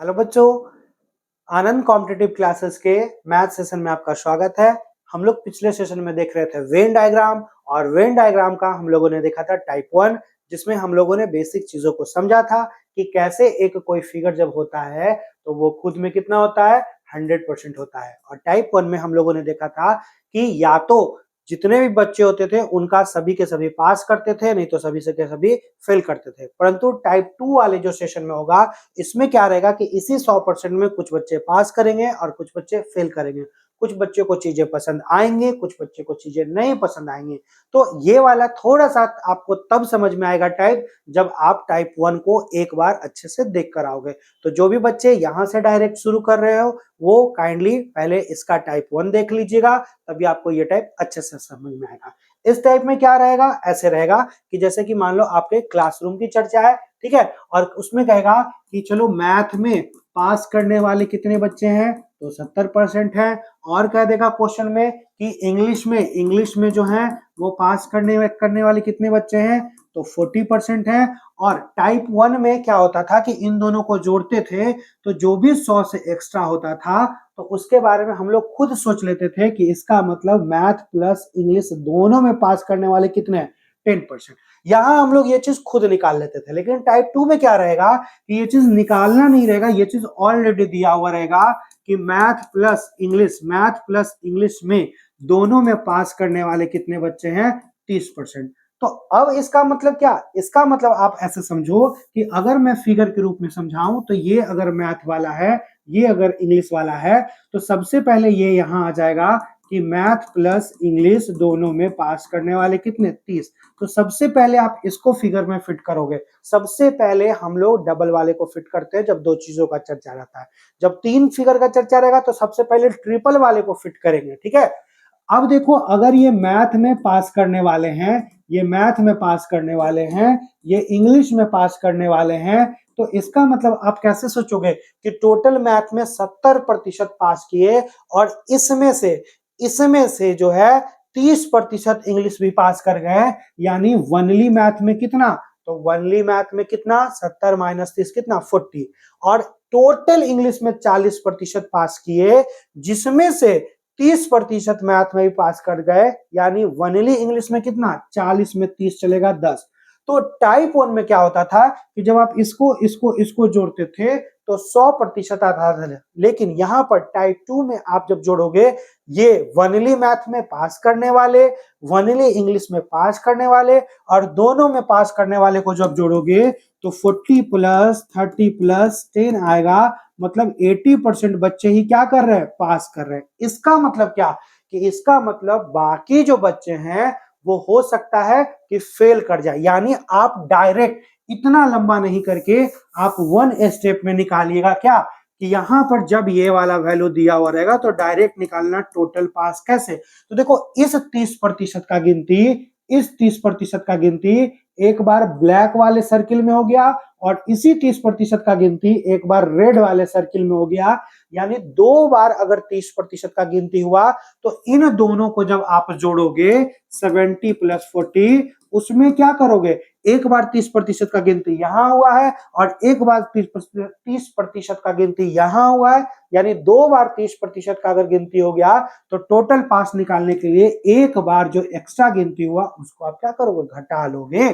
Hello बच्चों, आनंद competitive classes के math session में आपका स्वागत है। हम लोग पिछले सेशन में देख रहे थे वेन डायग्राम, और वेन डायग्राम का हम लोगों ने देखा था टाइप 1, जिसमें हम लोगों ने बेसिक चीजों को समझा था कि कैसे एक कोई फिगर जब होता है तो वो खुद में कितना होता है, 100% होता है। और टाइप 1 में हम लोगों ने देखा था कि या तो जितने भी बच्चे होते थे उनका सभी के सभी पास करते थे, नहीं तो सभी से के सभी फेल करते थे। परंतु टाइप 2 वाले जो सेशन में होगा, इसमें क्या रहेगा कि इसी 100% में कुछ बच्चे पास करेंगे और कुछ बच्चे फेल करेंगे। कुछ बच्चों को चीजें पसंद आएंगे, कुछ बच्चे को चीजें नहीं पसंद आएंगी। तो ये वाला थोड़ा सा आपको तब समझ में आएगा टाइप, जब आप टाइप 1 को एक बार अच्छे से देख कर आओगे। तो जो भी बच्चे यहां से डायरेक्ट शुरू कर रहे हो वो काइंडली पहले इसका टाइप 1 देख लीजिएगा, तभी आपको ये टाइप अच्छे से समझ में आएगा। इस टाइप में क्या रहेगा, ऐसे रहेगा कि जैसे कि मान लो आपके क्लासरूम की चर्चा है, ठीक है, और उसमें कहेगा कि चलो मैथ में पास करने वाले कितने बच्चे हैं, तो 70% है। और कह देगा क्वेश्चन में कि इंग्लिश में जो है वो पास करने वाले कितने बच्चे हैं, तो 40% है। और टाइप 1 में क्या होता था कि इन दोनों को जोड़ते थे तो जो भी 100 से एक्स्ट्रा होता था तो उसके बारे में हम लोग खुद सोच लेते थे कि इसका मतलब मैथ प्लस इंग्लिश दोनों में पास करने वाले कितने हैं, 10%। यहां हम लोग ये चीज खुद निकाल लेते थे। लेकिन टाइप 2 में क्या रहेगा कि ये चीज निकालना नहीं रहेगा, ये चीज ऑलरेडी दिया हुआ रहेगा कि मैथ प्लस इंग्लिश में दोनों में पास करने वाले कितने बच्चे हैं, 30%। तो अब इसका मतलब क्या, इसका मतलब आप ऐसे समझो कि अगर मैं फिगर के रूप में समझाऊं तो ये अगर मैथ वाला है, ये अगर इंग्लिश वाला है, तो सबसे पहले ये यहां आ जाएगा कि मैथ प्लस इंग्लिश दोनों में पास करने वाले कितने, 30। तो सबसे पहले आप इसको फिगर में फिट करोगे। सबसे पहले हम लोग डबल वाले को फिट करते हैं जब दो चीजों का चर्चा रहता है। जब 3 फिगर का चर्चा रहेगा तो सबसे पहले ट्रिपल वाले को फिट करेंगे, ठीक है। अब देखो, अगर ये मैथ में पास करने वाले हैं, ये मैथ में पास करने वाले हैं, ये इंग्लिश में पास करने वाले हैं, तो इसका मतलब आप कैसे सोचोगे कि टोटल मैथ में 70% पास किए और इसमें से जो है 30% इंग्लिश भी पास कर गए। यानी वनली मैथ में कितना, तो वनली मैथ में कितना, 70 माइनस 30 कितना, 40। और टोटल इंग्लिश में 40% पास किए, जिसमें से 30% मैथ में भी पास कर गए। यानी वनली इंग्लिश में कितना, 40 में 30 चलेगा 10। तो टाइप 1 में क्या होता था कि जब आप इसको जोड़ते थे तो 100% आता था। लेकिन यहां पर टाइप 2 में आप जब जोड़ोगे, ये वनली मैथ में पास करने वाले, वनली इंग्लिश में पास करने वाले और दोनों में पास करने वाले को जब जोड़ोगे तो 40 प्लस 30 प्लस 10 आएगा। मतलब 80% बच्चे ही क्या कर रहे हैं, पास कर रहे हैं। इसका मतलब क्या, कि इसका मतलब बाकी जो बच्चे हैं वो हो सकता है कि फेल कर जाए। यानी आप डायरेक्ट इतना लंबा नहीं करके आप 1 स्टेप में निकालिएगा क्या, कि यहां पर जब ये वाला वैल्यू दिया हुआ रहेगा तो डायरेक्ट निकालना टोटल पास कैसे। तो देखो, इस 30% का गिनती, इस 30% का गिनती एक बार ब्लैक वाले सर्किल में हो गया और इसी 30% का गिनती एक बार रेड वाले सर्किल में हो गया। यानी 2 बार अगर 30% का गिनती हुआ तो इन दोनों को जब आप जोड़ोगे 70 प्लस 40, उसमें क्या करोगे, एक बार 30% का गिनती यहां हुआ है और एक बार 30% का गिनती यहां हुआ है। यानी 2 बार 30% का अगर गिनती हो गया तो टोटल पास निकालने के लिए एक बार जो एक्स्ट्रा गिनती हुआ उसको आप क्या करोगे, घटा लोगे।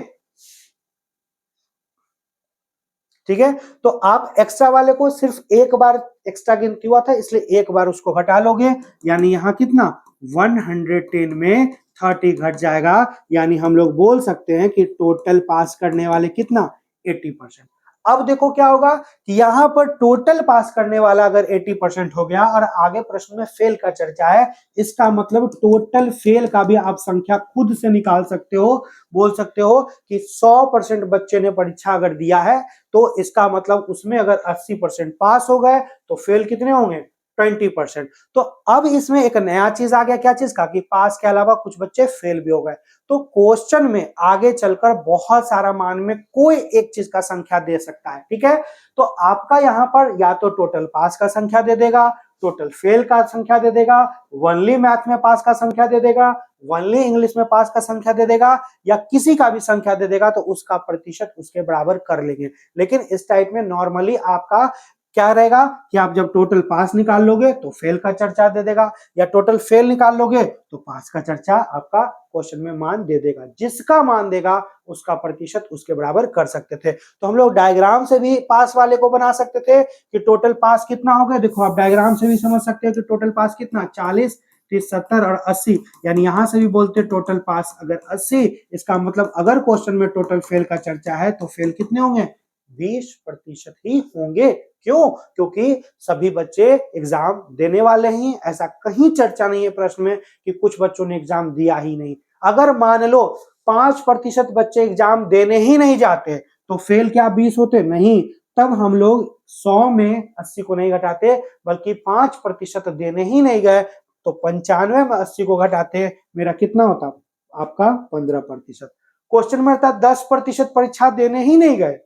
ठीक है, तो आप एक्स्ट्रा वाले को सिर्फ एक बार एक्स्ट्रा गिनती हुआ था इसलिए एक बार उसको घटा लोगे। यानी यहां कितना, 110 में 30 घट जाएगा। यानी हम लोग बोल सकते हैं कि टोटल पास करने वाले कितना, 80%। अब देखो क्या होगा कि यहां पर टोटल पास करने वाला अगर 80% हो गया और आगे प्रश्न में फेल का चर्चा है, इसका मतलब टोटल फेल का भी आप संख्या खुद से निकाल सकते हो। बोल सकते हो कि 100% बच्चे ने परीक्षा अगर दिया है तो इसका मतलब उसमें अगर 80% पास हो गए तो फेल कितने होंगे, 20%। तो अब इसमें एक नया चीज आ गया, क्या चीज का, कि पास के अलावा कुछ बच्चे फेल भी हो गए। तो क्वेश्चन में आगे चलकर बहुत सारा मान में कोई एक चीज का संख्या दे सकता है, ठीक है। तो आपका यहां पर या तो टोटल पास का संख्या दे देगा, टोटल फेल का संख्या दे देगा, वनली मैथ में पास का संख्या दे देगा, वनली इंग्लिश में पास का संख्या दे देगा, या किसी का भी संख्या दे देगा तो उसका प्रतिशत उसके बराबर कर लेंगे। लेकिन इस टाइप में नॉर्मली आपका क्या रहेगा कि आप जब टोटल पास निकाल लोगे तो फेल का चर्चा दे देगा, या टोटल फेल निकाल लोगे तो पास का चर्चा आपका क्वेश्चन में मान दे देगा। जिसका मान देगा उसका प्रतिशत उसके बराबर कर सकते थे। तो हम लोग डायग्राम से भी पास वाले को बना सकते थे कि टोटल पास कितना हो गया। देखो आप डायग्राम से भी समझ सकते हो कि टोटल पास कितना 40, 30, 70 और 80, यानी यहां से भी बोलते टोटल पास अगर 80, इसका मतलब अगर क्वेश्चन में टोटल फेल का चर्चा है तो फेल कितने होंगे, 20% ही होंगे। क्यों? क्योंकि सभी बच्चे एग्जाम देने वाले ही, ऐसा कहीं चर्चा नहीं है प्रश्न में कि कुछ बच्चों ने एग्जाम दिया ही नहीं। अगर मान लो 5% बच्चे एग्जाम देने ही नहीं जाते तो फेल क्या 20 होते? नहीं। तब हम लोग 100 में 80 को नहीं घटाते, बल्कि 5% देने ही नहीं गए तो 95 में 80 को घटाते, मेरा कितना होता आपका 15%। क्वेश्चन में रहता 10% परीक्षा देने ही नहीं गए,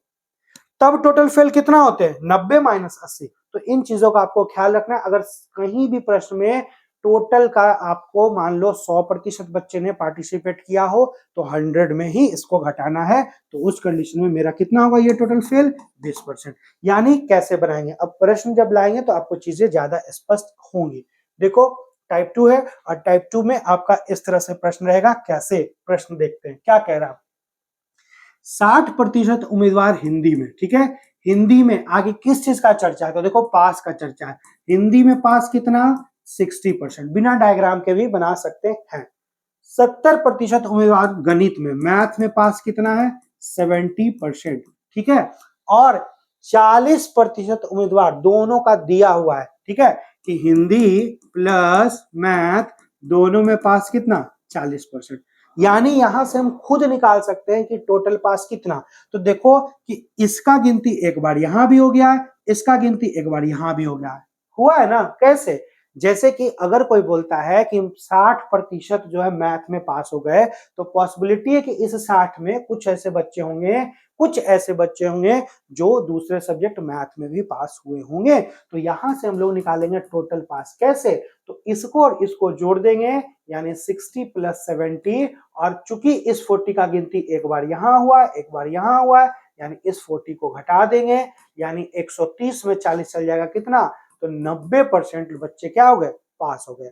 तब टोटल फेल कितना होते हैं, 90 माइनस 80। तो इन चीजों का आपको ख्याल रखना है। अगर कहीं भी प्रश्न में टोटल का आपको मान लो 100% बच्चे ने पार्टिसिपेट किया हो तो 100 में ही इसको घटाना है, तो उस कंडीशन में मेरा कितना होगा ये टोटल फेल 20%। यानी कैसे बनाएंगे, अब प्रश्न जब लाएंगे तो आपको चीजें ज्यादा स्पष्ट होंगी। देखो टाइप 2 है और टाइप 2 में आपका इस तरह से प्रश्न रहेगा। कैसे प्रश्न देखते हैं, क्या कह रहा है, 60% उम्मीदवार हिंदी में, ठीक है, हिंदी में आगे किस चीज का चर्चा है, तो देखो पास का चर्चा है। हिंदी में पास कितना 60%, बिना डायग्राम के भी बना सकते हैं। 70% उम्मीदवार गणित में, मैथ में पास कितना है 70%, ठीक है, और 40% उम्मीदवार दोनों का दिया हुआ है, ठीक है, कि हिंदी प्लस मैथ दोनों में पास कितना 40%। यानी यहां से हम खुद निकाल सकते हैं कि टोटल पास कितना। तो देखो कि इसका गिनती एक बार यहां भी हो गया है, इसका गिनती एक बार यहां भी हो गया है, हुआ है ना। कैसे, जैसे कि अगर कोई बोलता है कि 60% जो है मैथ में पास हो गए, तो पॉसिबिलिटी है कि इस 60 में कुछ ऐसे बच्चे होंगे, कुछ ऐसे बच्चे होंगे जो दूसरे सब्जेक्ट मैथ में भी पास हुए होंगे। तो यहां से हम लोग निकालेंगे टोटल पास। कैसे, तो इसको और इसको जोड़ देंगे, यानी 60 प्लस 70, और चूंकि इस 40 का गिनती एक बार यहां हुआ, एक बार यहां हुआ, यानी इस 40 को घटा देंगे, यानी 130 में 40 चल जाएगा कितना, तो 90% बच्चे क्या हो गए, पास हो गए।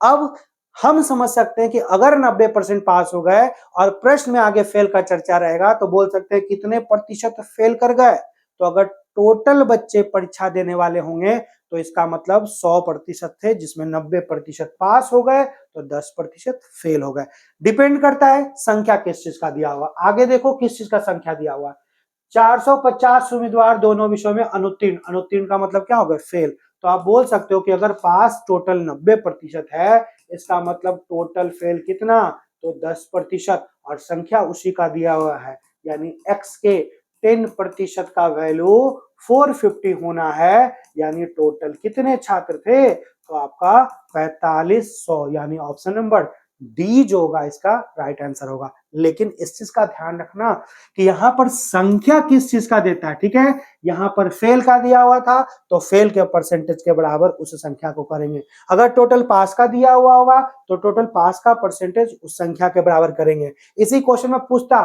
अब हम समझ सकते हैं कि अगर 90% पास हो गए और प्रश्न में आगे फेल का चर्चा रहेगा तो बोल सकते हैं कितने प्रतिशत फेल कर गए। तो अगर टोटल बच्चे परीक्षा देने वाले होंगे तो इसका मतलब 100% थे, जिसमें 90% पास हो गए तो 10% फेल हो गए। डिपेंड करता है संख्या किस चीज का दिया हुआ। आगे देखो किस चीज का संख्या दिया हुआ, 450 उम्मीदवार दोनों विषयों में अनुत्तीर्ण, अनुत्तीर्ण का मतलब क्या होगा, फेल। तो आप बोल सकते हो कि अगर पास टोटल 90% है, इसका मतलब टोटल फेल कितना, तो 10%, और संख्या उसी का दिया हुआ है, यानी x के 10% का वैल्यू 450 होना है, यानी टोटल कितने छात्र थे, तो आपका 4500, यानी ऑप्शन नंबर डी जो होगा इसका राइट आंसर होगा। लेकिन इस चीज का ध्यान रखना कि यहां पर संख्या किस चीज का देता है, ठीक है, यहां पर फेल का दिया हुआ था तो फेल के परसेंटेज के बराबर उस संख्या को करेंगे। अगर टोटल पास का दिया हुआ होगा तो टोटल पास का परसेंटेज उस संख्या के बराबर करेंगे। इसी क्वेश्चन में पूछता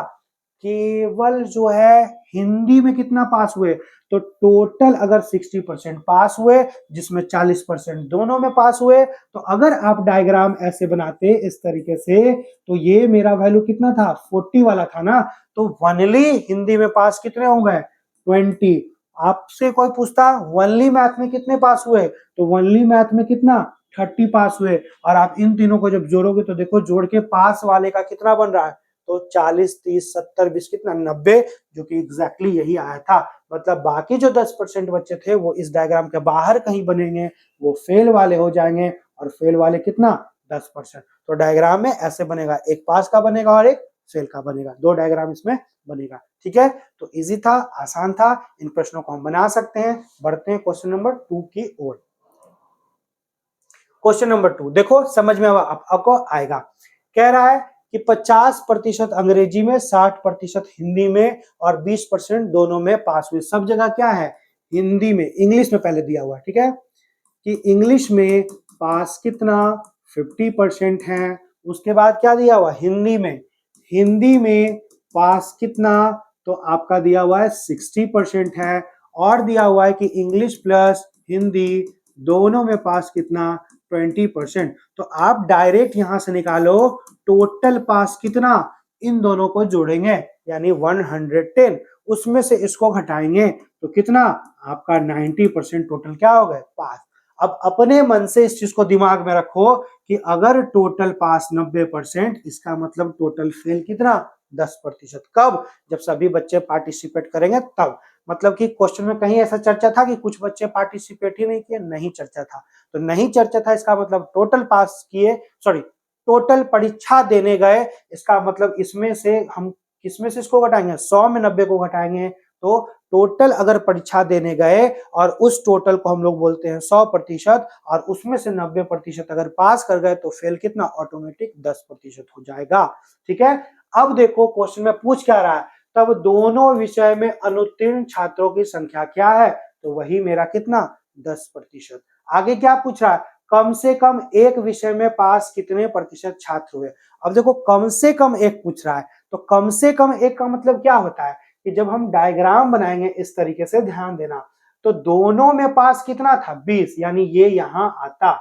केवल जो है हिंदी में कितना पास हुए, तो टोटल अगर 60% पास हुए, जिसमें 40% दोनों में पास हुए, तो अगर आप डायग्राम ऐसे बनाते इस तरीके से, तो ये मेरा वैल्यू कितना था 40 वाला था ना, तो वनली हिंदी में पास कितने हो गए 20। आपसे कोई पूछता वनली मैथ में कितने पास हुए, तो वनली मैथ में कितना 30 पास हुए, और आप इन तीनों को जब जोड़ोगे तो देखो जोड़ के पास वाले का कितना बन रहा है, तो 40, 30, 70, 20 कितना 90, जो कि एग्जैक्टली यही आया था। मतलब बाकी जो 10% बच्चे थे वो इस डायग्राम के बाहर कहीं बनेंगे, वो फेल वाले हो जाएंगे, और फेल वाले कितना 10%। तो डायग्राम में ऐसे बनेगा, एक पास का बनेगा और एक फेल का बनेगा, दो डायग्राम इसमें बनेगा, ठीक है। तो इजी था, आसान था, इन प्रश्नों को हम बना सकते हैं। बढ़ते हैं क्वेश्चन नंबर 2 की ओर। क्वेश्चन नंबर 2 देखो समझ में आपको आएगा। कह रहा है कि 50% अंग्रेजी में, 60% हिंदी में और 20% दोनों में पास हुए। सब जगह क्या है, हिंदी में, इंग्लिश में पहले दिया हुआ है, ठीक है, कि इंग्लिश में पास कितना 50% है। उसके बाद क्या दिया हुआ, हिंदी में, हिंदी में पास कितना, तो आपका दिया हुआ है 60% है। और दिया हुआ है कि इंग्लिश प्लस हिंदी दोनों में पास कितना 20%। तो आप डायरेक्ट यहां से निकालो टोटल पास कितना, इन दोनों को जोड़ेंगे यानी 110, उसमें से इसको घटाएंगे तो कितना आपका 90% टोटल क्या हो गए पास। अब अपने मन से इस चीज को दिमाग में रखो कि अगर टोटल पास 90%, इसका मतलब टोटल फेल कितना 10%। कब? जब सभी बच्चे पार्टिसिपेट करेंगे तब। मतलब कि क्वेश्चन में कहीं ऐसा चर्चा था कि कुछ बच्चे पार्टिसिपेट ही नहीं किए, नहीं चर्चा था। तो नहीं चर्चा था इसका मतलब टोटल पास किए, सॉरी टोटल परीक्षा देने गए, इसका मतलब इसमें से हम किसमें से इसको घटाएंगे, 100 में 90 को घटाएंगे तो टोटल अगर परीक्षा देने गए और उस टोटल को हम लोग बोलते हैं 100% और उसमें से 90% अगर पास कर गए तो फेल कितना ऑटोमेटिक 10% हो जाएगा। ठीक है, अब देखो क्वेश्चन में पूछ क्या रहा है, तब दोनों विषय में अनुत्तीर्ण छात्रों की संख्या क्या है, तो वही मेरा कितना 10%। आगे क्या पूछ रहा है, कम से कम एक विषय में पास कितने प्रतिशत छात्र हुए। अब देखो कम से कम एक पूछ रहा है, तो कम से कम एक का मतलब क्या होता है कि जब हम डायग्राम बनाएंगे इस तरीके से, ध्यान देना, तो दोनों में पास कितना था 20, यानी ये यहां आता।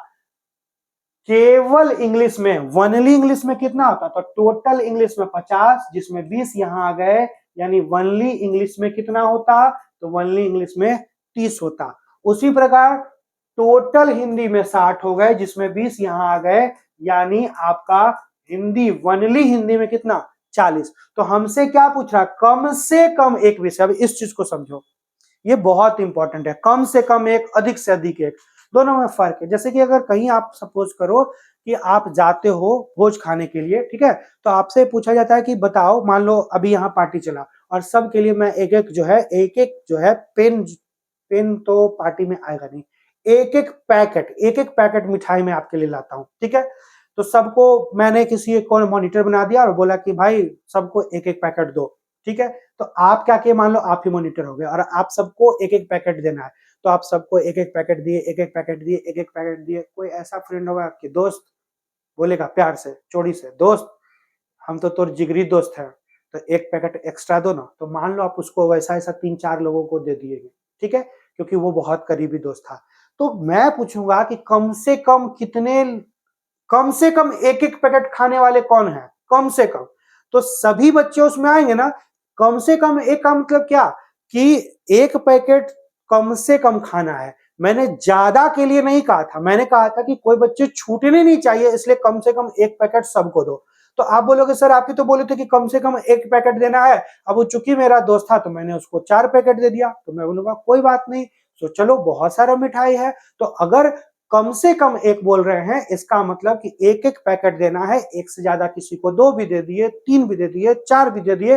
केवल इंग्लिश में, वनली इंग्लिश में कितना होता, तो टोटल इंग्लिश में 50, जिसमें 20 यहां आ गए, यानी वनली इंग्लिश में कितना होता, तो वनली इंग्लिश में 30 होता। उसी प्रकार टोटल हिंदी में 60 हो गए, जिसमें 20 यहां आ गए, यानी आपका हिंदी वनली हिंदी में कितना 40। तो हमसे क्या पूछ रहा है, कम से कम एक विषय। अब इस चीज को समझो, ये बहुत इंपॉर्टेंट है, कम से कम एक, अधिक से अधिक एक, दोनों में फर्क है। जैसे कि अगर कहीं आप सपोज करो कि आप जाते हो भोज खाने के लिए, ठीक है, तो आपसे पूछा जाता है कि बताओ, मान लो अभी यहाँ पार्टी चला और सबके लिए मैं एक एक जो है पेन, पेन तो पार्टी में आएगा नहीं, एक एक पैकेट मिठाई में आपके लिए लाता हूँ, ठीक है। तो सबको मैंने किसी एक को मॉनिटर बना दिया और बोला कि भाई सबको एक एक पैकेट दो, ठीक है। तो आप क्या किए, मान लो आप ही मॉनिटर हो गए और आप सबको एक एक पैकेट देना है, तो आप सबको एक एक पैकेट दिए, एक एक पैकेट दिए, एक एक पैकेट दिए। कोई ऐसा फ्रेंड होगा आपके दोस्त, बोलेगा प्यार से चोरी से, दोस्त हम तो तोर जिगरी दोस्त है, तो एक पैकेट एक्स्ट्रा दो ना। तो मान लो आप उसको वैसा ऐसा 3-4 लोगों को दे दिए, ठीक है, क्योंकि वो बहुत करीबी दोस्त था। तो मैं पूछूंगा कि कम से कम कितने, कम से कम एक एक पैकेट खाने वाले कौन है, कम से कम, तो सभी बच्चे उसमें आएंगे ना। कम से कम एक का मतलब क्या कि एक पैकेट कम से कम खाना है। मैंने ज्यादा के लिए नहीं कहा था, मैंने कहा था कि कोई बच्चे छूटने नहीं चाहिए, इसलिए कम से कम एक पैकेट सबको दो। तो आप बोलोगे सर आप ही तो बोले थे कि कम से कम एक पैकेट देना है, अब वो चूंकि मेरा दोस्त था तो मैंने उसको 4 पैकेट दे दिया। तो मैं बोलूंगा कोई बात नहीं, तो चलो बहुत सारा मिठाई है, तो अगर कम से कम एक बोल रहे हैं, इसका मतलब कि एक एक पैकेट देना है, एक से ज्यादा किसी को 2 भी दे दिए, 3 भी दे दिए, 4 भी दे दिए,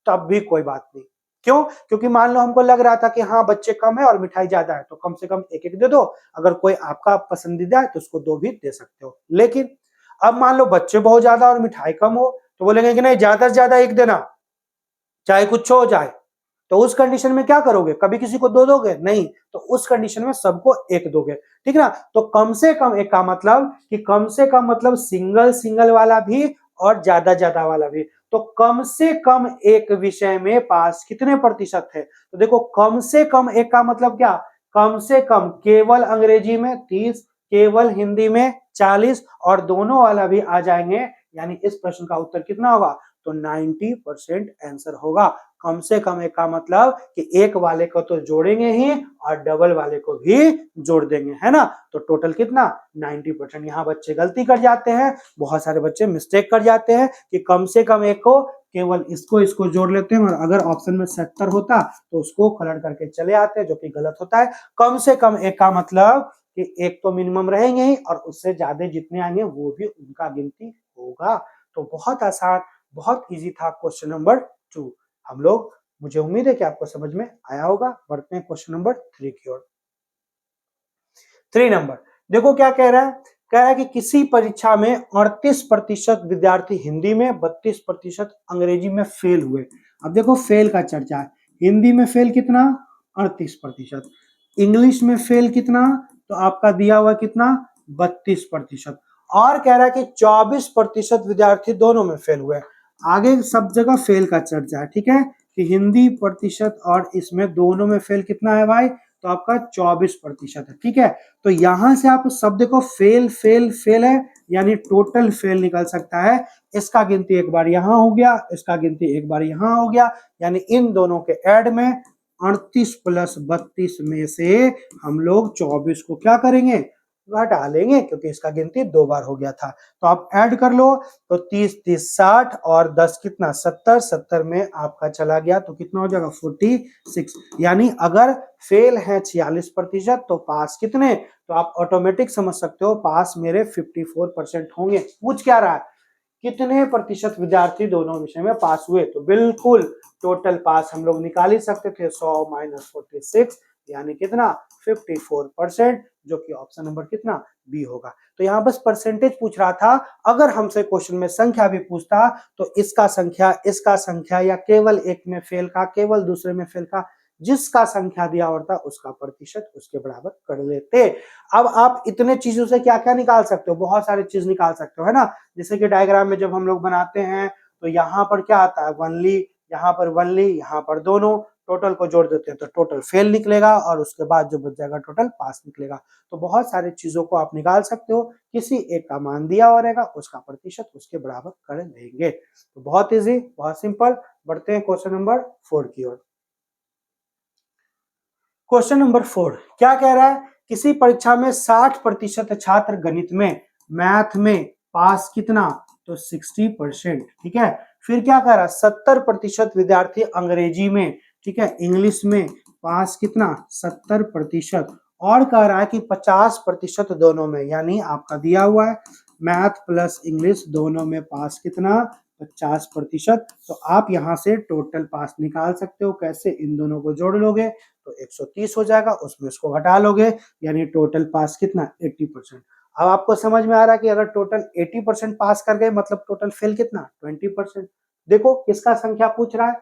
तब भी कोई बात नहीं। क्यों? क्योंकि मान लो हमको लग रहा था कि हाँ बच्चे कम है और मिठाई ज्यादा है, तो कम से कम एक एक दे दो, अगर कोई आपका पसंदीदा है तो उसको 2 भी दे सकते हो। लेकिन अब मान लो बच्चे बहुत ज्यादा और मिठाई कम हो, तो बोलेंगे कि नहीं ज्यादा से ज्यादा एक देना, चाहे कुछ हो जाए। तो उस कंडीशन में क्या करोगे, कभी किसी को दो दोगे नहीं, तो उस कंडीशन में सबको एक दोगे, ठीक ना। तो कम से कम एक का मतलब कि कम से कम मतलब सिंगल सिंगल वाला भी और ज्यादा ज्यादा वाला भी। तो कम से कम एक विषय में पास कितने प्रतिशत है, तो देखो कम से कम एक का मतलब क्या, कम से कम केवल अंग्रेजी में 30, केवल हिंदी में 40 और दोनों वाला भी आ जाएंगे, यानी इस प्रश्न का उत्तर कितना होगा, तो 90% आंसर होगा। कम से कम एक का मतलब कि एक वाले को तो जोड़ेंगे ही और डबल वाले को भी जोड़ देंगे, है ना। तो टोटल कितना 90%। यहाँ बच्चे गलती कर जाते हैं, बहुत सारे बच्चे मिस्टेक कर जाते हैं कि कम से कम एक को केवल इसको जोड़ लेते हैं, और अगर ऑप्शन में 70 होता तो उसको कलर करके चले आते हैं, जो कि गलत होता है। कम से कम एक का मतलब कि एक तो मिनिमम रहेंगे ही और उससे ज्यादा जितने आएंगे वो भी उनका गिनती होगा। तो बहुत आसान, बहुत इजी था क्वेश्चन नंबर 2। हम लोग, मुझे उम्मीद है कि आपको समझ में आया होगा। बढ़ते हैं क्वेश्चन नंबर 3 की ओर। 3 नंबर देखो क्या कह रहा है, कह रहा है कि किसी परीक्षा में 38% विद्यार्थी हिंदी में, 32% अंग्रेजी में फेल हुए। अब देखो फेल का चर्चा है, हिंदी में फेल कितना 38%, इंग्लिश में फेल कितना, तो आपका दिया हुआ कितना 32%, और कह रहा है कि 24% विद्यार्थी दोनों में फेल हुए। आगे सब जगह फेल का चर्चा है, ठीक है, कि हिंदी प्रतिशत और इसमें दोनों में फेल कितना है भाई, तो आपका 24% है। ठीक है, तो यहां से आप शब्द को फेल फेल फेल है यानी टोटल फेल निकल सकता है। इसका गिनती एक बार यहां हो गया, इसका गिनती एक बार यहां हो गया, यानी इन दोनों के ऐड में 38 प्लस 32 में से हम लोग 24 को क्या करेंगे, घटा लेंगे, क्योंकि इसका गिनती 2 बार हो गया था। तो आप ऐड कर लो, तो 30 30 60 और 10 कितना 70, 70 में आपका चला गया तो कितना हो जाएगा 46। यानी अगर फेल है 46% तो पास कितने, तो आप ऑटोमेटिक समझ सकते हो पास मेरे 54% होंगे। पूछ क्या रहा है, कितने प्रतिशत विद्यार्थी दोनों विषय में पास हुए, तो बिल्कुल टोटल पास हम लोग निकाल ही सकते थे 100 माइनस 46 यानी कितना 54%, जो कि ऑप्शन नंबर कितना बी होगा। तो यहाँ बस परसेंटेज पूछ रहा था। अगर हमसे क्वेश्चन में संख्या भी पूछता तो इसका संख्या या केवल एक में फेल का, केवल दूसरे में फेल का, जिसका संख्या दिया होता उसका प्रतिशत उसके बराबर कर लेते। अब आप इतने चीजों से क्या क्या निकाल सकते हो, बहुत सारी चीज निकाल सकते हो, है ना। जैसे कि डायग्राम में जब हम लोग बनाते हैं तो यहाँ पर क्या आता है वनली, यहाँ पर वनली, यहाँ पर दोनों, टोटल को जोड़ देते हैं तो टोटल फेल निकलेगा और उसके बाद जो बच जाएगा टोटल पास निकलेगा। तो बहुत सारी चीजों को आप निकाल सकते हो, किसी एक का मान दिया हुआ रहेगा उसका प्रतिशत उसके बराबर कर लेंगे। तो बहुत इजी, बहुत सिंपल। बढ़ते हैं क्वेश्चन नंबर 4 की ओर। क्वेश्चन नंबर 4 क्या कह रहा है, किसी परीक्षा में 60% छात्र गणित में, मैथ में पास कितना, तो 60%। ठीक है, फिर क्या कह रहा है 70% विद्यार्थी अंग्रेजी में, ठीक है, इंग्लिश में पास कितना 70%, और कह रहा है कि 50% दोनों में, यानी आपका दिया हुआ है मैथ प्लस इंग्लिश दोनों में पास कितना 50%। तो आप यहां से टोटल पास निकाल सकते हो, कैसे, इन दोनों को जोड़ लोगे तो 130 हो जाएगा, उसमें उसको घटा लोगे, यानी टोटल पास कितना 80%। अब आपको समझ में आ रहा है कि अगर टोटल 80% पास कर गए मतलब टोटल फेल कितना 20%। देखो किसका संख्या पूछ रहा है,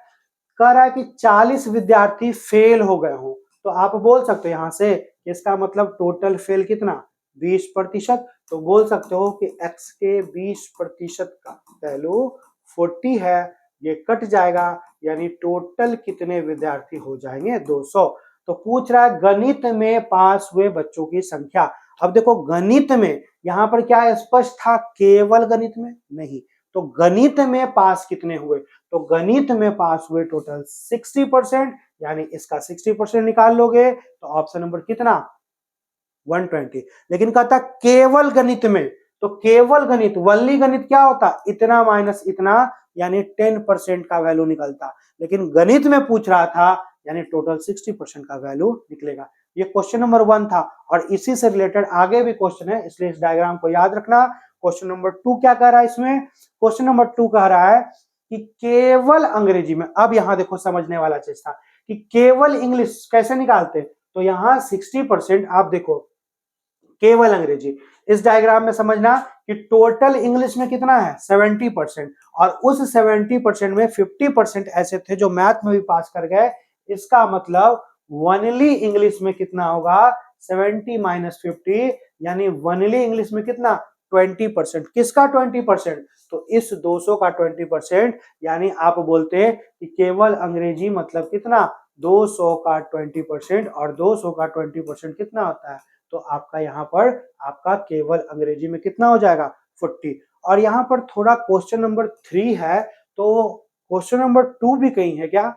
कह रहा है कि 40 विद्यार्थी फेल हो गए हो, तो आप बोल सकते हो यहां से इसका मतलब टोटल फेल कितना 20%। तो बोल सकते हो कि x के 20% का वैल्यू 40 है, ये कट जाएगा, यानी टोटल कितने विद्यार्थी हो जाएंगे 200। तो पूछ रहा है गणित में पास हुए बच्चों की संख्या। अब देखो गणित में यहां पर क्या स्पष्ट था, केवल गणित में नहीं, तो गणित में पास कितने हुए, तो गणित में पास हुए टोटल 60%, यानी इसका 60% निकाल लोगे तो ऑप्शन नंबर कितना 120। लेकिन कहता केवल गणित में, तो केवल गणित, वल्ली गणित क्या होता, इतना माइनस इतना, यानी 10% का वैल्यू निकलता, लेकिन गणित में पूछ रहा था यानी टोटल 60% का वैल्यू निकलेगा। ये क्वेश्चन नंबर 1 था, और इसी से रिलेटेड आगे भी क्वेश्चन है, इसलिए इस डायग्राम को याद रखना। क्वेश्चन नंबर 2 क्या कह रहा है इसमें, क्वेश्चन नंबर 2 कह रहा है कि केवल अंग्रेजी में, अब यहां देखो समझने वाला चीज था कि केवल इंग्लिश कैसे निकालते, तो यहां 60% आप देखो केवल अंग्रेजी, इस डायग्राम में समझना कि टोटल इंग्लिश में कितना है 70%, और उस 70% में 50% ऐसे थे जो मैथ में भी पास कर गए। इसका मतलब वनली इंग्लिश में कितना होगा 70 माइनस 50, यानी वनली इंग्लिश में कितना 20%। किसका 20%, तो इस 200 का 20%, यानी आप बोलते हैं कि केवल अंग्रेजी मतलब कितना 200 का 20%, और 200 का 20% कितना होता है, तो आपका यहाँ पर आपका केवल अंग्रेजी में कितना हो जाएगा 40। और यहाँ पर थोड़ा क्वेश्चन नंबर 3 है, तो क्वेश्चन नंबर 2 भी कहीं है क्या,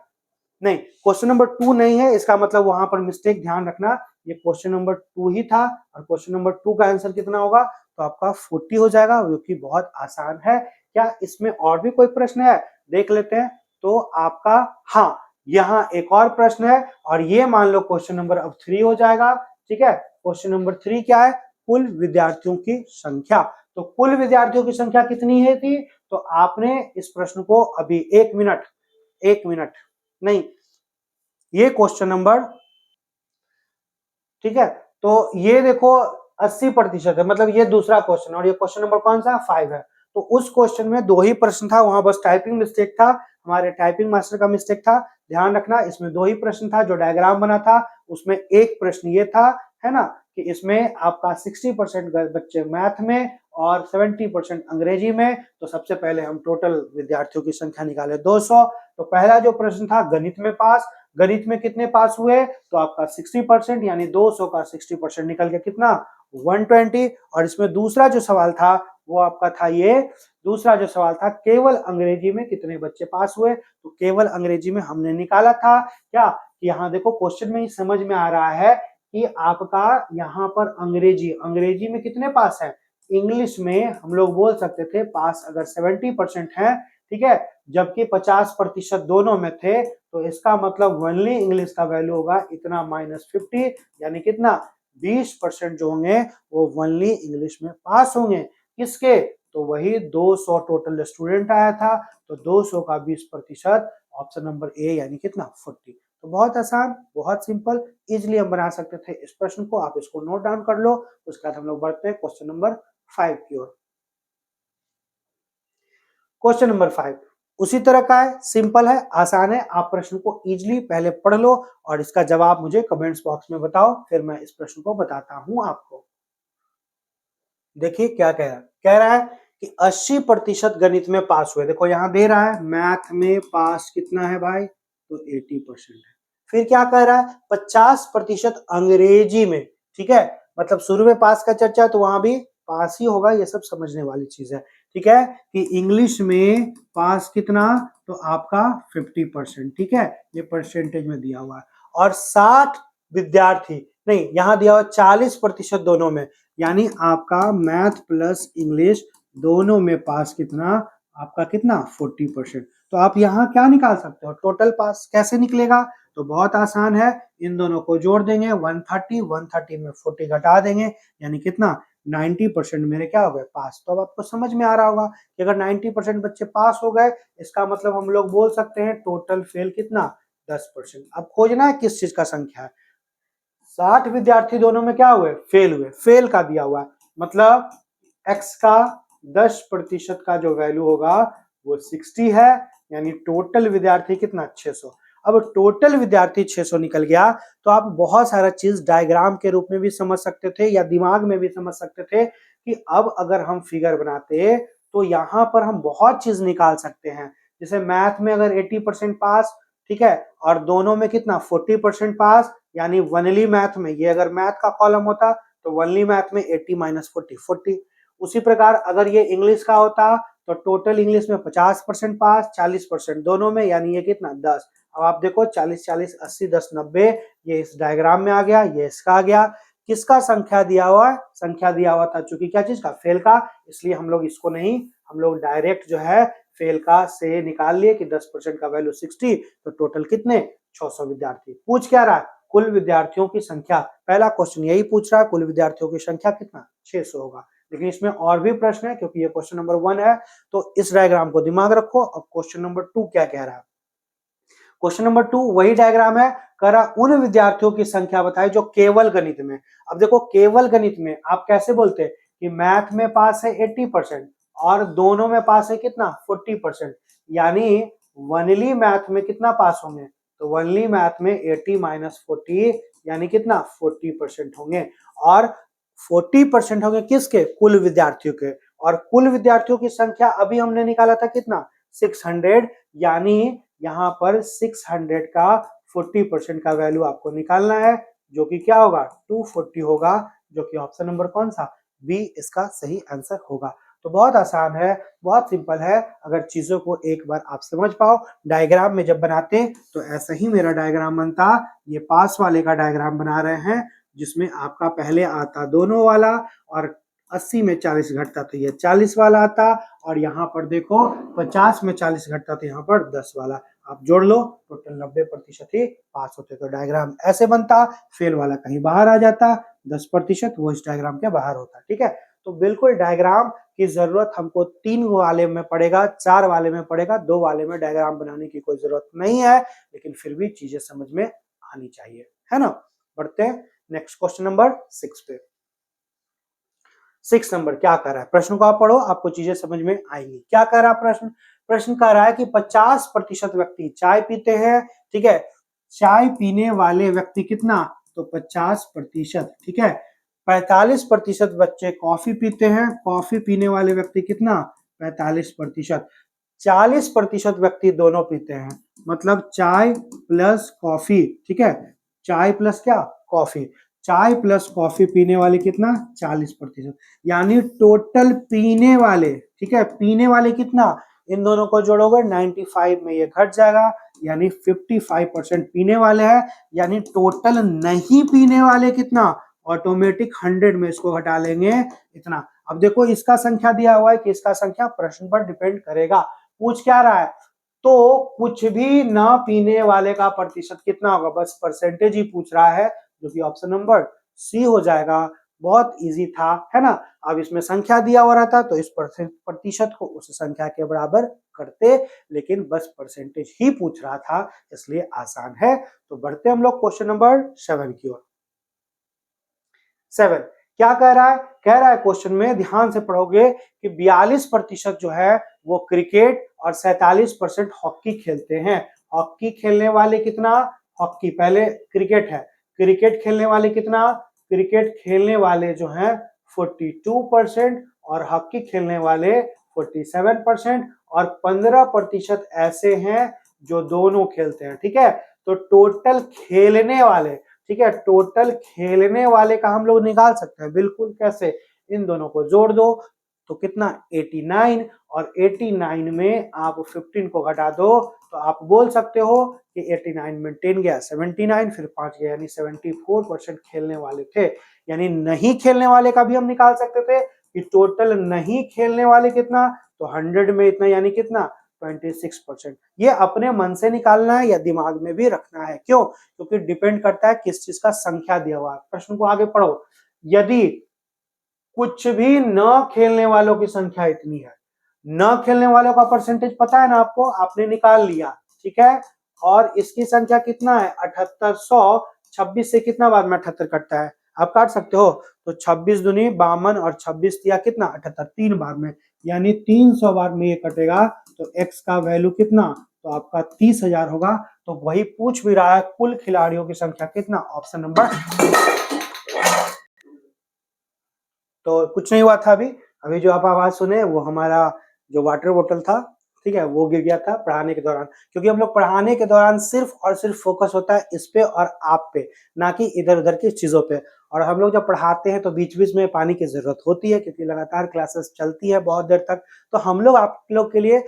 नहीं क्वेश्चन नंबर 2 नहीं है, इसका मतलब वहां पर मिस्टेक, ध्यान रखना, ये क्वेश्चन नंबर 2 ही था, और क्वेश्चन नंबर 2 का आंसर कितना होगा, तो आपका 40 हो जाएगा, जो कि बहुत आसान है। क्या इसमें और भी कोई प्रश्न है, देख लेते हैं। तो आपका, हाँ यहाँ एक और प्रश्न है, और ये मान लो क्वेश्चन नंबर अब 3 हो जाएगा। ठीक है, क्वेश्चन नंबर 3 क्या है, कुल विद्यार्थियों की संख्या। तो कुल विद्यार्थियों की संख्या कितनी है थी, तो आपने इस प्रश्न को अभी 1 मिनट नहीं, ये क्वेश्चन नंबर, ठीक है, तो ये देखो 80% है, मतलब ये दूसरा क्वेश्चन, और ये क्वेश्चन नंबर कौन सा 5 है। तो उस क्वेश्चन में 2 ही प्रश्न था, वहां बस टाइपिंग मिस्टेक था, हमारे टाइपिंग मास्टर का मिस्टेक था। ध्यान रखना इसमें 2 ही प्रश्न था, जो डायग्राम बना था उसमें एक प्रश्न ये था, है ना, कि इसमें आपका 60% बच्चे मैथ में और 70% अंग्रेजी में। तो सबसे पहले हम टोटल विद्यार्थियों की संख्या निकाले 200। तो पहला जो प्रश्न था गणित में पास, गणित में कितने पास हुए, तो आपका 60%, यानी 200 का 60% निकल के कितना 120। और इसमें दूसरा जो सवाल था वो आपका था ये, दूसरा जो सवाल था केवल अंग्रेजी में कितने बच्चे पास हुए, तो केवल अंग्रेजी में हमने निकाला था क्या, यहाँ देखो क्वेश्चन में ही समझ में आ रहा है कि आपका यहाँ पर अंग्रेजी में कितने पास है। इंग्लिश में हम लोग बोल सकते थे पास अगर 70% है, ठीक है, जबकि 50% दोनों में थे, तो इसका मतलब ओनली इंग्लिश का वैल्यू होगा इतना -50, यानी कितना 20% जो होंगे वो ओनली इंग्लिश में पास होंगे। किसके, तो वही 200 टोटल स्टूडेंट आया था, तो 200 का 20%, ऑप्शन नंबर ए यानी कितना 40। तो बहुत आसान, बहुत सिंपल, इजिली हम बना सकते थे इस प्रश्न को। आप इसको नोट डाउन कर लो। उसके बाद हम लोग बढ़ते हैं क्वेश्चन नंबर 5 की ओर। क्वेश्चन नंबर 5 उसी तरह का है, सिंपल है, आसान है। आप प्रश्न को इजिली पहले पढ़ लो और इसका जवाब मुझे कमेंट्स बॉक्स में बताओ, फिर मैं इस प्रश्न को बताता हूं आपको। देखिए क्या कह रहा है, कह रहा है कि 80% गणित में पास हुए। देखो यहां दे रहा है मैथ में पास कितना है भाई, तो 80% है। फिर क्या कह रहा है 50% अंग्रेजी में, ठीक है, मतलब शुरू में पास का चर्चा तो वहां भी पास ही होगा, ये सब समझने वाली चीज है, ठीक है, कि इंग्लिश में पास कितना, तो आपका 50%, ठीक है, ये परसेंटेज में दिया हुआ है। और 60 विद्यार्थी, नहीं यहां दिया हुआ 40% दोनों में, यानी आपका मैथ प्लस इंग्लिश दोनों में पास कितना, आपका कितना 40%। तो आप यहाँ क्या निकाल सकते हो, टोटल पास कैसे निकलेगा, तो बहुत आसान है, इन दोनों को जोड़ देंगे 130 में 40 घटा देंगे, यानी कितना 90% मेरे क्या हो गए पास। तो अब आपको समझ में आ रहा होगा कि अगर 90% बच्चे पास हो गए, इसका मतलब हम लोग बोल सकते हैं टोटल फेल कितना 10%। अब खोजना है किस चीज का संख्या है, 60 विद्यार्थी दोनों में क्या हुए फेल हुए, फेल का दिया हुआ है, मतलब x का 10% का जो वैल्यू होगा वो 60 है, यानी टोटल विद्यार्थी कितना 600। अब टोटल विद्यार्थी 600 निकल गया, तो आप बहुत सारा चीज डायग्राम के रूप में भी समझ सकते थे या दिमाग में भी समझ सकते थे कि अब अगर हम फिगर बनाते तो यहाँ पर हम बहुत चीज निकाल सकते हैं। जैसे मैथ में अगर 80% पास, ठीक है, और दोनों में कितना 40% पास, यानी वनली मैथ में, ये अगर मैथ का कॉलम होता तो वनली मैथ में 80 माइनस 40 40। उसी प्रकार अगर ये इंग्लिश का होता तो टोटल इंग्लिश में 50% पास, 40% दोनों में, यानी ये कितना 10। अब आप देखो 40 40 80 10 90, ये इस डायग्राम में आ गया, ये इसका आ गया। किसका संख्या दिया हुआ है, संख्या दिया हुआ था चूंकि क्या चीज का फेल का, इसलिए हम लोग इसको नहीं, हम लोग डायरेक्ट जो है फेल का से निकाल लिए कि 10% का वैल्यू 60, तो टोटल कितने 600 विद्यार्थी। पूछ क्या रहा है, कुल विद्यार्थियों की संख्या, पहला क्वेश्चन यही पूछ रहा है, कुल विद्यार्थियों की संख्या कितना 600 होगा। लेकिन इसमें और भी प्रश्न है क्योंकि ये क्वेश्चन नंबर 1 है, तो इस डायग्राम को दिमाग रखो। अब क्वेश्चन नंबर 2 क्या कह रहा है, क्वेश्चन नंबर 2 वही डायग्राम है, कह रहा उन विद्यार्थियों की संख्या बताए जो केवल गणित में। अब देखो केवल गणित में आप कैसे बोलते हैं कि मैथ में पास है 80% और दोनों में पास है कितना 40%, यानी वनली मैथ में कितना पास होंगे, तो वनली मैथ में 80 माइनस 40 यानी कितना 40% होंगे। और 40% होंगे किसके, कुल विद्यार्थियों के। और कुल विद्यार्थियों की संख्या अभी हमने निकाला था कितना 600, यानी यहाँ पर 600 का 40% का वैल्यू आपको निकालना है, जो कि क्या होगा 240 होगा, जो कि ऑप्शन नंबर कौन सा बी इसका सही आंसर होगा। तो बहुत आसान है, बहुत सिंपल है, अगर चीजों को एक बार आप समझ पाओ। डायग्राम में जब बनाते तो ऐसा ही मेरा डायग्राम बनता, ये पास वाले का डायग्राम बना रहे हैं जिसमें आपका पहले आता दोनों वाला और 80 में 40 घटता तो ये 40 वाला आता, और यहाँ पर देखो 50 में 40 घटता तो यहाँ पर 10 वाला। आप जोड़ लो टोटल 90% ही पास होते। तो डायग्राम ऐसे बनता, फेल वाला कहीं बाहर आ जाता, 10% वो इस डायग्राम के बाहर होता, ठीक है। तो बिल्कुल डायग्राम की जरूरत हमको 3 वाले में पड़ेगा, 4 वाले में पड़ेगा, 2 वाले में डायग्राम बनाने की कोई जरूरत नहीं है, लेकिन फिर भी चीजें समझ में आनी चाहिए, है ना। बढ़ते हैं नेक्स्ट क्वेश्चन नंबर 6 पे। 6 नंबर क्या कर रहा है, प्रश्न को आप पढ़ो, आपको चीजें समझ में आएंगी। क्या कह रहा है प्रश्न, प्रश्न कह रहा है कि 50% व्यक्ति चाय पीते हैं, ठीक है, चाय पीने वाले व्यक्ति कितना, तो 50%, ठीक है, 45% बच्चे कॉफी पीते हैं, कॉफी पीने वाले व्यक्ति कितना 45%। 40% व्यक्ति दोनों पीते हैं, मतलब चाय प्लस कॉफी, ठीक है, चाय प्लस क्या कॉफी, चाय प्लस कॉफी पीने वाले कितना 40%, यानी टोटल पीने वाले, ठीक है, पीने वाले कितना, इन दोनों को जोड़ोगे 95 में ये घट जाएगा, यानी 55% पीने वाले हैं, यानी टोटल नहीं पीने वाले कितना, ऑटोमेटिक 100 में इसको घटा लेंगे इतना। अब देखो इसका संख्या दिया हुआ है कि इसका संख्या प्रश्न पर डिपेंड करेगा, पूछ क्या रहा है, तो कुछ भी ना पीने वाले का प्रतिशत कितना होगा, बस परसेंटेज ही पूछ रहा है, जो कि ऑप्शन नंबर सी हो जाएगा। बहुत इजी था, है ना। अब इसमें संख्या दिया हुआ रहता तो इस प्रतिशत को उस संख्या के बराबर करते, लेकिन बस परसेंटेज ही पूछ रहा था, इसलिए आसान है। तो बढ़ते हम लोग क्वेश्चन नंबर 7 की ओर। 7 क्या कह रहा है, कह रहा है क्वेश्चन में ध्यान से पढ़ोगे कि 42% जो है वो क्रिकेट और 47% हॉकी खेलते हैं। हॉकी खेलने वाले कितना, हॉकी पहले क्रिकेट है, क्रिकेट खेलने वाले कितना, क्रिकेट खेलने वाले जो हैं 42% और हॉकी खेलने वाले 47%, और 15% ऐसे हैं जो दोनों खेलते हैं, ठीक है। तो टोटल खेलने वाले, ठीक है, टोटल खेलने वाले का हम लोग निकाल सकते हैं, बिल्कुल कैसे, इन दोनों को जोड़ दो तो कितना 89, और 89 में आप 15 को घटा दो तो आप बोल सकते हो कि 89 में 10 गया 79, फिर 5 गया, यानी 74% खेलने वाले थे। यानी नहीं खेलने वाले का भी हम निकाल सकते थे कि टोटल नहीं खेलने वाले कितना, तो 100 में इतना, यानी कितना 26%। ये अपने मन से निकालना है या दिमाग में भी रखना है, क्यों, क्योंकि डिपेंड करता है किस चीज का संख्या दिया हुआ है। प्रश्न को आगे पढ़ो, यदि कुछ भी न खेलने वालों की संख्या इतनी है, न खेलने वालों का परसेंटेज पता है ना आपको, आपने निकाल लिया, ठीक है, और इसकी संख्या कितना है 7800, 26 से कितना बार में 78 कटता है, आप काट सकते हो, तो 26 दूनी 52 और 26 दिया कितना 78, 3 बार में, यानी 300 बार में ये कटेगा, तो x का वैल्यू कितना, तो आपका 30,000 होगा। तो वही पूछ भी रहा है कुल खिलाड़ियों की संख्या कितना, ऑप्शन नंबर। तो कुछ नहीं हुआ था अभी, अभी जो आप आवाज सुने वो हमारा जो वाटर बोतल था, ठीक है, वो गिर गया था पढ़ाने के दौरान, क्योंकि हम लोग पढ़ाने के दौरान सिर्फ और सिर्फ फोकस होता है इस पे और आप पे, ना कि इधर उधर की चीजों पे। और हम लोग जब पढ़ाते हैं तो बीच बीच में पानी की जरूरत होती है, क्योंकि लगातार क्लासेस चलती है बहुत देर तक, तो हम लोग आप लोग के लिए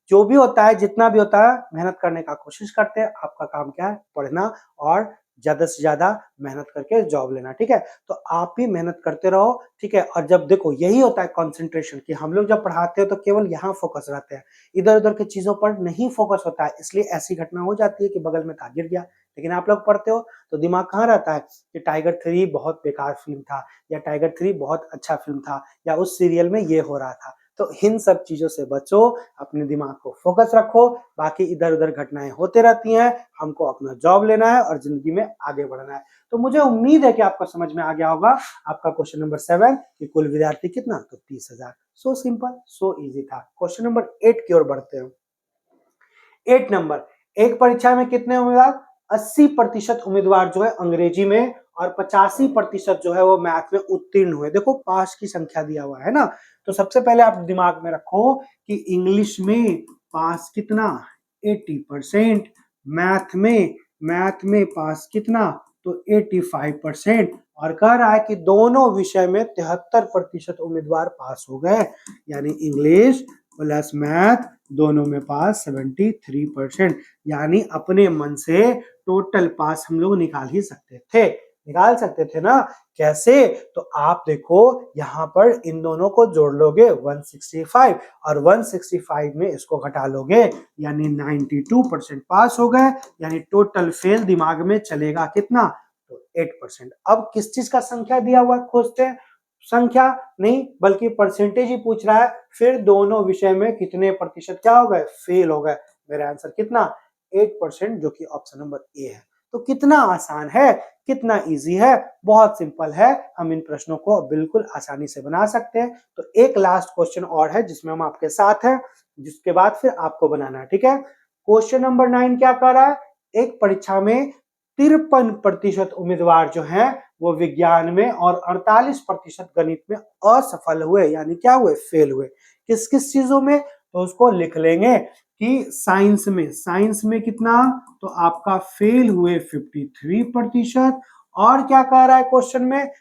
जो भी होता है, जितना भी होता है, मेहनत करने का कोशिश करते हैं। आपका काम क्या है, पढ़ना और ज्यादा से ज्यादा मेहनत करके जॉब लेना, ठीक है। तो आप भी मेहनत करते रहो, ठीक है। और जब देखो यही होता है कंसंट्रेशन, कि हम लोग जब पढ़ाते हैं तो केवल यहाँ फोकस रहते हैं, इधर उधर की चीजों पर नहीं फोकस होता है, इसलिए ऐसी घटना हो जाती है कि बगल में था गिर गया। लेकिन आप लोग पढ़ते हो तो दिमाग कहाँ रहता है कि टाइगर 3 बहुत बेकार फिल्म था, या टाइगर 3 बहुत अच्छा फिल्म था, या उस सीरियल में ये हो रहा था। तो इन सब चीजों से बचो, अपने दिमाग को फोकस रखो, बाकी इधर उधर घटनाएं होते रहती हैं, हमको अपना जॉब लेना है और जिंदगी में आगे बढ़ना है। तो मुझे उम्मीद है कि आपको समझ में आ गया होगा आपका क्वेश्चन नंबर 7 कि कुल विद्यार्थी कितना, तो 30,000। सो सिंपल, सो इजी था। क्वेश्चन नंबर 8 की ओर बढ़ते हैं। 8 नंबर, एक परीक्षा में कितने उम्मीदवार, 80% उम्मीदवार जो है अंग्रेजी में और 85% जो है वो मैथ में उत्तीर्ण हुए। देखो पास की संख्या दिया हुआ है ना, तो सबसे पहले आप दिमाग में रखो कि इंग्लिश में पास कितना 80%, मैथ में पास कितना, तो 85%, और कह रहा है कि दोनों विषय में 73% उम्मीदवार पास हो गए, यानी इंग्लिश प्लस मैथ दोनों में पास 73%, यानी अपने मन से टोटल पास हम लोग निकाल ही सकते थे, निकाल सकते थे ना। कैसे, तो आप देखो यहाँ पर इन दोनों को जोड़ लोगे 165, और 165 में इसको घटा लोगे, यानी 92% पास हो गए, यानी टोटल फेल दिमाग में चलेगा कितना, तो 8%। अब किस चीज का संख्या दिया हुआ खोजते हैं, संख्या नहीं बल्कि परसेंटेज ही पूछ रहा है, फिर दोनों विषय में कितने प्रतिशत क्या हो गए, फेल हो गए। मेरा आंसर कितना 8%, जो कि ऑप्शन नंबर ए है। तो कितना आसान है, कितना इजी है, बहुत सिंपल है, हम इन प्रश्नों को बिल्कुल आसानी से बना सकते हैं। तो एक लास्ट क्वेश्चन और है जिसमें हम आपके साथ हैं, जिसके बाद फिर आपको बनाना है, ठीक है। क्वेश्चन नंबर 9 क्या कर रहा है, एक परीक्षा में 53% उम्मीदवार जो हैं वो विज्ञान में और 48% गणित में असफल हुए, यानी क्या हुए, फेल हुए। किस किस चीजों में, तो उसको लिख लेंगे कि साइंस में कितना, तो आपका फेल हुए 53%। और क्या कह रहा है क्वेश्चन में,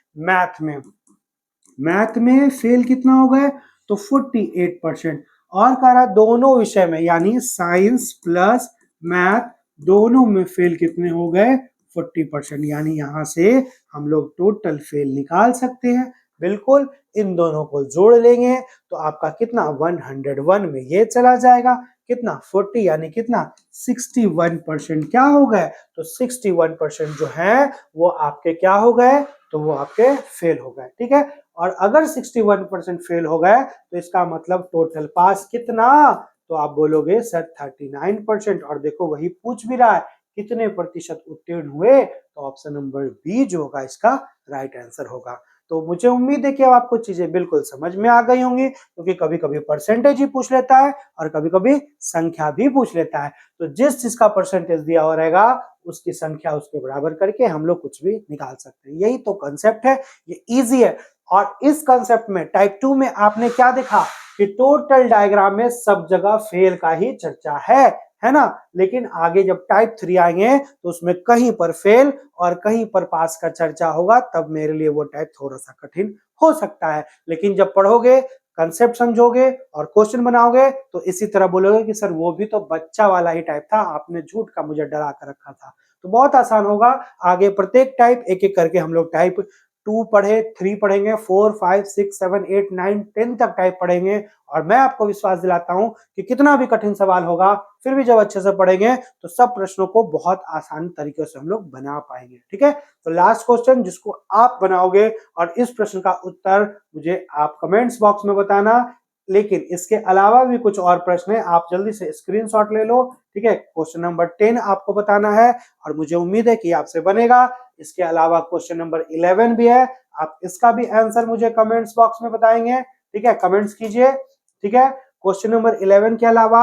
मैथ में फेल कितना हो गए, तो 48%। और कह रहा है दोनों विषय में, यानी साइंस प्लस मैथ दोनों में फेल कितने हो गए, 40%। यानी यहां से हम लोग टोटल फेल निकाल सकते हैं। बिल्कुल, इन दोनों को जोड़ लेंगे तो आपका कितना 101 में ये चला जाएगा, कितना 40, यानी कितना 61% क्या हो गए, तो 61% जो है वो आपके क्या हो गए, तो वो आपके फेल हो गए। ठीक है, और अगर 61% फेल हो गए तो इसका मतलब टोटल पास कितना, तो आप बोलोगे सर 39%। और देखो वही पूछ भी रहा है कितने प्रतिशत उत्तीर्ण हुए, तो ऑप्शन नंबर बी जो होगा इसका राइट आंसर होगा। तो मुझे उम्मीद है कि अब आपको चीजें बिल्कुल समझ में आ गई होंगी, क्योंकि कभी कभी परसेंटेज ही पूछ लेता है और कभी कभी संख्या भी पूछ लेता है। तो जिस चीज का परसेंटेज दिया हुआ रहेगा उसकी संख्या उसके बराबर करके हम लोग कुछ भी निकाल सकते हैं। यही तो कंसेप्ट है, ये इजी है। और इस कंसेप्ट में टाइप 2 में आपने क्या देखा कि टोटल डायग्राम में सब जगह फेल का ही चर्चा है ना। लेकिन आगे जब टाइप 3 आएंगे तो उसमें कहीं पर फेल और कहीं पर पास का चर्चा होगा, तब मेरे लिए वो टाइप थोड़ा सा कठिन हो सकता है। लेकिन जब पढ़ोगे, कंसेप्ट समझोगे और क्वेश्चन बनाओगे तो इसी तरह बोलोगे कि सर वो भी तो बच्चा वाला ही टाइप था, आपने झूठ का मुझे डरा कर रखा था। तो बहुत आसान होगा। आगे प्रत्येक टाइप एक एक करके हम लोग टाइप 2 पढ़े, 3 पढ़ेंगे, 4, 5, 6, 7, 8, 9, 10 तक टाइप पढ़ेंगे। और मैं आपको विश्वास दिलाता हूं कि कितना भी कठिन सवाल होगा, फिर भी जब अच्छे से पढ़ेंगे तो सब प्रश्नों को बहुत आसान तरीके से हम लोग बना पाएंगे। ठीक है, तो लास्ट क्वेश्चन जिसको आप बनाओगे और इस प्रश्न का उत्तर मुझे आप कमेंट्स बॉक्स में बताना। लेकिन इसके अलावा भी कुछ और प्रश्न है, आप जल्दी से स्क्रीनशॉट ले लो। ठीक है, क्वेश्चन नंबर 10 आपको बताना है और मुझे उम्मीद है कि आपसे बनेगा। इसके अलावा क्वेश्चन नंबर 11 भी है, आप इसका भी आंसर मुझे कमेंट्स बॉक्स में बताएंगे। ठीक है, कमेंट्स कीजिए। ठीक है, क्वेश्चन नंबर 11 के अलावा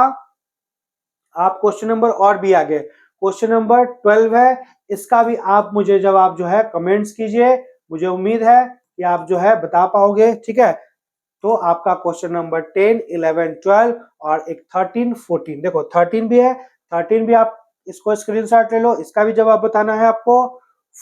आप क्वेश्चन नंबर और भी आगे, क्वेश्चन नंबर 12 है, इसका भी आप मुझे जवाब जो है कमेंट्स कीजिए। मुझे उम्मीद है कि आप जो है बता पाओगे। ठीक है, तो आपका क्वेश्चन नंबर 10, 11, 12 और एक 13, 14, देखो 13 भी है, 13 भी आप इसको स्क्रीनशॉट ले लो, इसका भी जवाब बताना है आपको,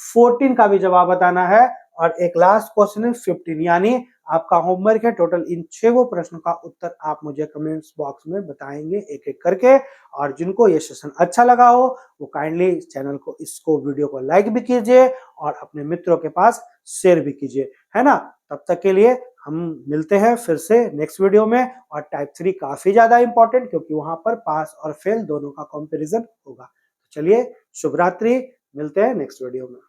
14 का भी जवाब बताना है और एक लास्ट क्वेश्चन है 15। यानी आपका होमवर्क है टोटल इन 6 प्रश्नों का उत्तर आप मुझे कमेंट्स बॉक्स में बताएंगे एक एक करके। और जिनको ये सेशन अच्छा लगा हो वो काइंडली चैनल को, इसको वीडियो को लाइक भी कीजिए और अपने मित्रों के पास शेयर भी कीजिए, है ना। तब तक के लिए हम मिलते हैं फिर से नेक्स्ट वीडियो में। और टाइप 3 काफी ज्यादा इंपॉर्टेंट, क्योंकि वहां पर पास और फेल दोनों का कंपैरिजन होगा। चलिए, शुभ रात्रि, मिलते हैं नेक्स्ट वीडियो में।